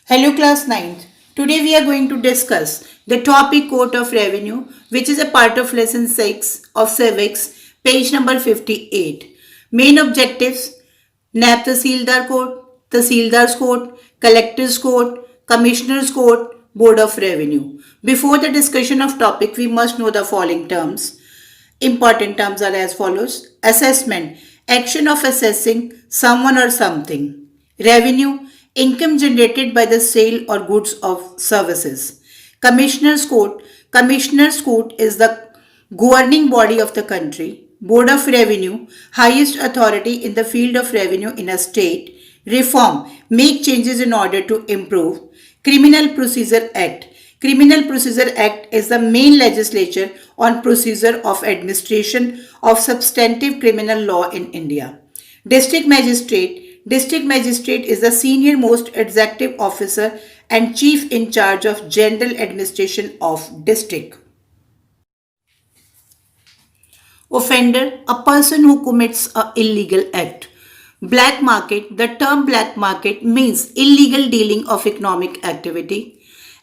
Hello class 9th. Today we are going to discuss the topic Court of Revenue, which is a part of lesson 6 of civics, page number 58. Main objectives: NAB Tahsildar Court, Tahsildar's Court, Collector's Court, Commissioner's Court, Board of Revenue. Before the discussion of topic, we must know the following terms. Important terms are as follows: assessment, action of assessing someone or something; revenue, income generated by the sale or goods of services; commissioner's court is the governing body of the country; board of revenue, highest authority in the field of revenue in a state; reform, make changes in order to improve; criminal procedure act. Criminal Procedure Act is the main legislature on procedure of administration of substantive criminal law in India. District Magistrate. District Magistrate is the senior most executive officer and chief in charge of general administration of district. Offender, a person who commits an illegal act. Black market, the term black market means illegal dealing of economic activity.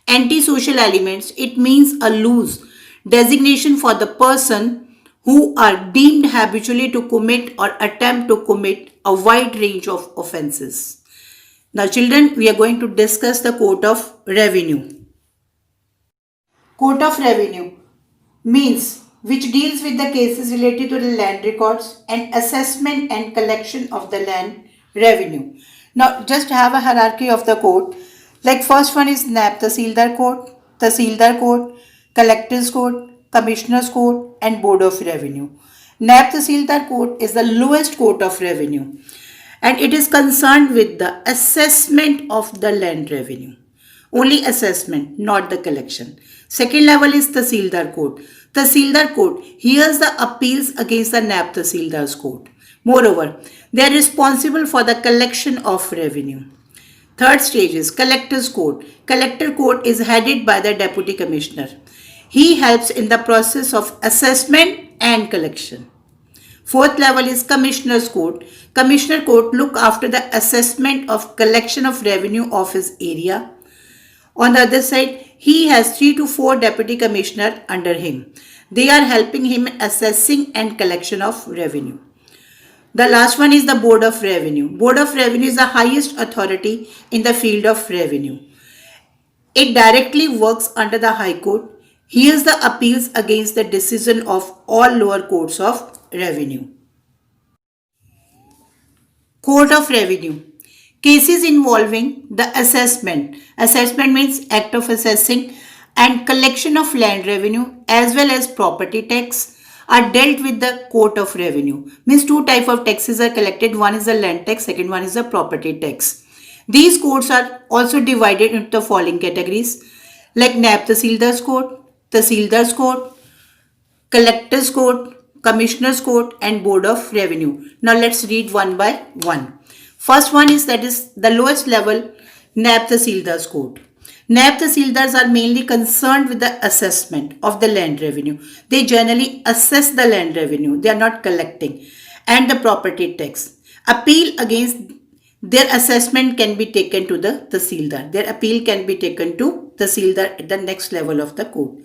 Antisocial elements, it means a loose designation for the person who are deemed habitually to commit or attempt to commit a wide range of offenses. Now children, we are going to discuss the Court of Revenue. Court of Revenue means which deals with the cases related to the land records and assessment and collection of the land revenue. Now just have a hierarchy of the court. Like first one is NAB Tahsildar Court, Collector's Court, Commissioner's Court and Board of Revenue. NAB Tahsildar Court is the lowest court of revenue and it is concerned with the assessment of the land revenue. Only assessment, not the collection. Second level is Tahsildar Court. Tahsildar Court hears the appeals against the NAB Tahsildar's Court. Moreover, they are responsible for the collection of revenue. Third stage is Collector's Court. Collector Court is headed by the Deputy Commissioner. He helps in the process of assessment and collection. Fourth level is Commissioner's Court. Commissioner Court look after the assessment of collection of revenue of his area. On the other side, he has 3 to 4 deputy commissioner under him. They are helping him assessing and collection of revenue. The last one is the Board of Revenue. Board of Revenue is the highest authority in the field of revenue. It directly works under the High Court, hears the appeals against the decision of all lower courts of revenue. Court of Revenue. Cases involving the assessment. Assessment means act of assessing and collection of land revenue as well as property tax are dealt with the Court of Revenue. Means two type of taxes are collected. One is the land tax, second one is the property tax. These courts are also divided into the following categories like NAB Tahsildar's Court, Tahsildar's Court, Collector's Court, Commissioner's Court and Board of Revenue. Now let's read one by one. First one is that is the lowest level, NAB Tahsildar's Court. NAB Tahsildars are mainly concerned with the assessment of the land revenue. They generally assess the land revenue. They are not collecting. And the property tax. Appeal against their assessment can be taken to the Tahsildar. Their appeal can be taken to Tahsildar at the next level of the court.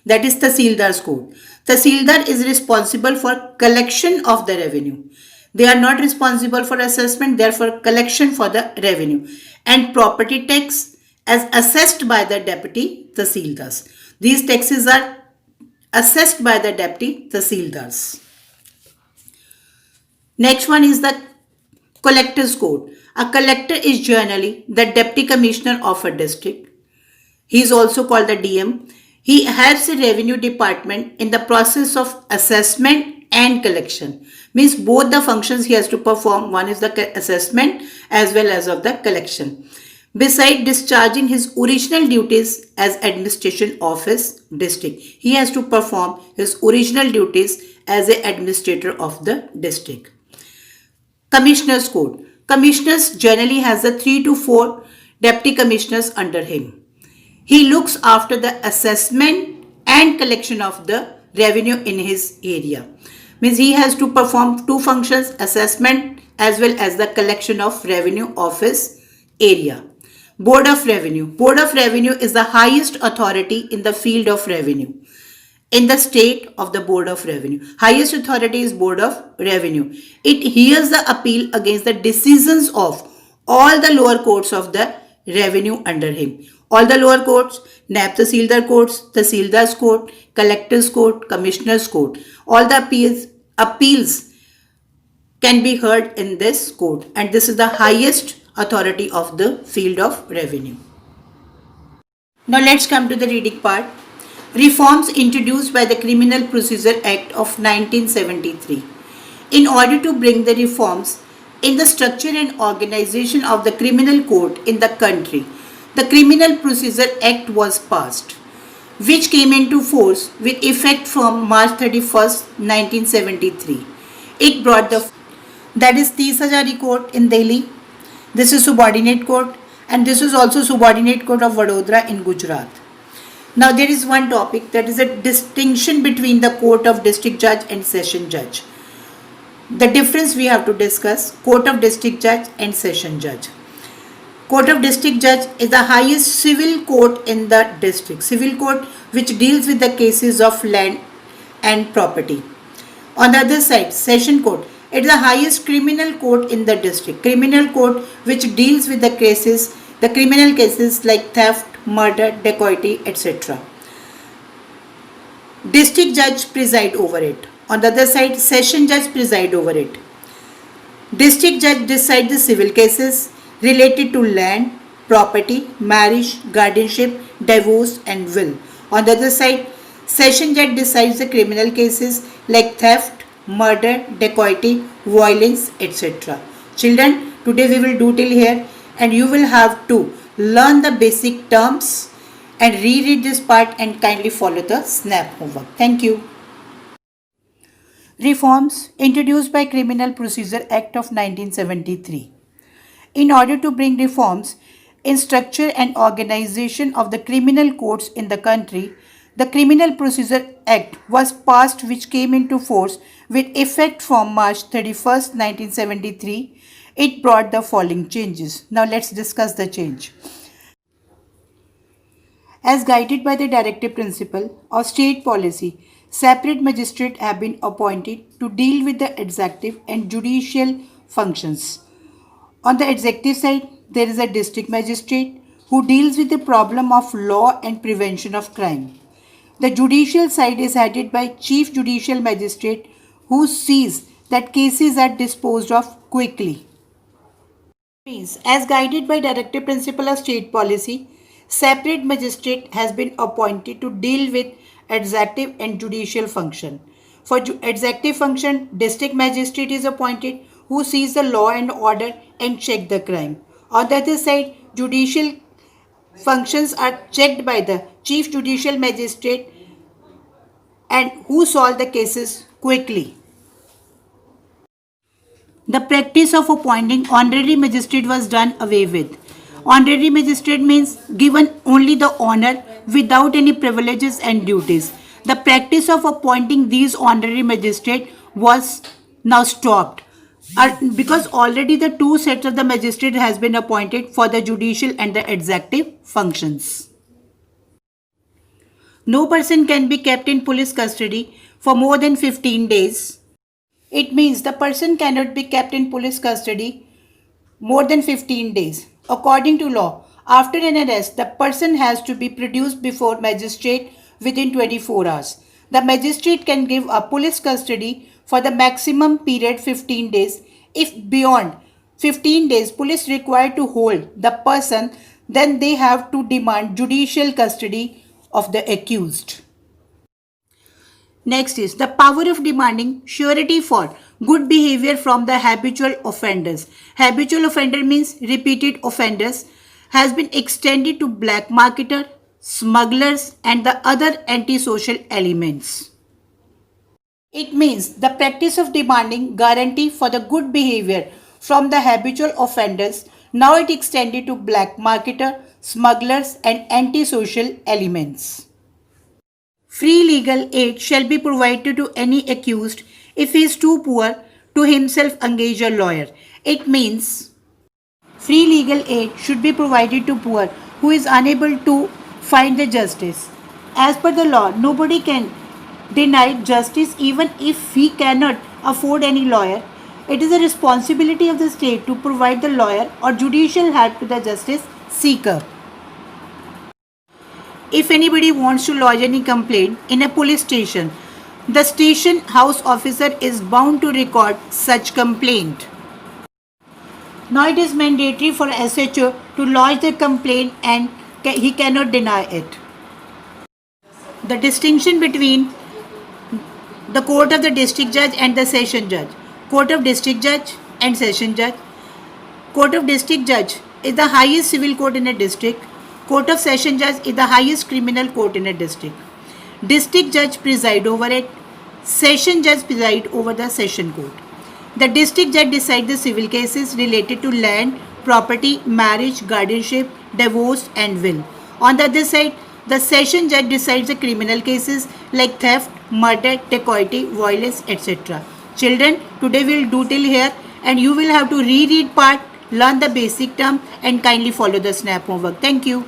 That is Tahsildar's Court. Tahsildar is responsible for collection of the revenue. They are not responsible for assessment, therefore collection for the revenue. And property tax as assessed by the Deputy Tahsildars. These taxes are assessed by the Deputy Tahsildars. Next one is the Collector's Court. A collector is generally the Deputy Commissioner of a district. He is also called the DM. He helps the revenue department in the process of assessment and collection. Means both the functions he has to perform. One is the assessment as well as of the collection. Besides discharging his original duties as administration of his district, he has to perform his original duties as an administrator of the district. Commissioner's Court. Commissioners generally has the 3 to 4 deputy commissioners under him. He looks after the assessment and collection of the revenue in his area. Means he has to perform two functions, assessment as well as the collection of revenue of his area. Board of Revenue. Board of Revenue is the highest authority in the field of revenue. In the state of the Board of Revenue. Highest authority is Board of Revenue. It hears the appeal against the decisions of all the lower courts of the revenue under him. All the lower courts, NAB Tahsildar courts, Tahsildar's court, Collector's court, Commissioner's court. All the appeals can be heard in this court, and this is the highest authority of the field of revenue. Now let's come to the reading part. Reforms introduced by the Criminal Procedure Act of 1973. In order to bring the reforms in the structure and organization of the criminal court in the country, the Criminal Procedure Act was passed, which came into force with effect from March 31st, 1973. It brought that is 30,000 court in Delhi. This is subordinate court, and this is also subordinate court of Vadodara in Gujarat. Now there is one topic, that is a distinction between the court of district judge and session judge. The difference we have to discuss, court of district judge and session judge. Court of district judge is the highest civil court in the district. Civil court which deals with the cases of land and property. On the other side, session court, it is the highest criminal court in the district. Criminal court which deals with the cases, the criminal cases like theft, murder, dacoity, etc. District judge preside over it. On the other side, session judge preside over it. District judge decide the civil cases related to land, property, marriage, guardianship, divorce and will. On the other side, session judge decides the criminal cases like theft, murder, dacoity, violence, etc. Children, today we will do till here, and you will have to learn the basic terms and reread this part and kindly follow the SNAP homework. Thank you. Reforms introduced by Criminal Procedure Act of 1973. In order to bring reforms in structure and organization of the criminal courts in the country, the Criminal Procedure Act was passed, which came into force with effect from March 31st, 1973. It brought the following changes. Now let's discuss the change. As guided by the directive principle of state policy, separate magistrates have been appointed to deal with the executive and judicial functions. On the executive side, there is a district magistrate who deals with the problem of law and prevention of crime. The judicial side is headed by Chief Judicial Magistrate who sees that cases are disposed of quickly. Means, as guided by directive principle of state policy, separate magistrate has been appointed to deal with executive and judicial function. For executive function, district magistrate is appointed who sees the law and order and check the crime. On the other side, judicial functions are checked by the Chief Judicial Magistrate and who solve the cases quickly. The practice of appointing honorary magistrate was done away with. Honorary magistrate means given only the honor without any privileges and duties. The practice of appointing these honorary magistrate was now stopped because already the two sets of the magistrate has been appointed for the judicial and the executive functions. No person can be kept in police custody for more than 15 days. It means the person cannot be kept in police custody more than 15 days. According to law, after an arrest, the person has to be produced before magistrate within 24 hours. The magistrate can give a police custody for the maximum period 15 days. If beyond 15 days police required to hold the person, then they have to demand judicial custody of the accused. Next is the power of demanding surety for good behavior from the habitual offenders. Habitual offender means repeated offenders, has been extended to black marketer, smugglers and the other antisocial elements. It means the practice of demanding guarantee for the good behavior from the habitual offenders, now it extended to black marketer, smugglers and antisocial elements. Free legal aid shall be provided to any accused if he is too poor to himself engage a lawyer. It means Free legal aid should be provided to poor who is unable to find the justice. As per the law, nobody can deny justice even if he cannot afford any lawyer. It is a responsibility of the state to provide the lawyer or judicial help to the justice seeker. If anybody wants to lodge any complaint in a police station, the station house officer is bound to record such complaint. Now it is mandatory for SHO to lodge the complaint and he cannot deny it. The distinction between the court of the district judge and the session judge. Court of district judge and session judge. Court of district judge is the highest civil court in a district. Court of session judge is the highest criminal court in a district. District judge preside over it. Session judge preside over the session court. The district judge decides the civil cases related to land, property, marriage, guardianship, divorce and will. On the other side, the session judge decides the criminal cases like theft, murder, dacoity, violence, etc. Children, today we will do till here and you will have to reread part, learn the basic term and kindly follow the SNAP homework. Thank you.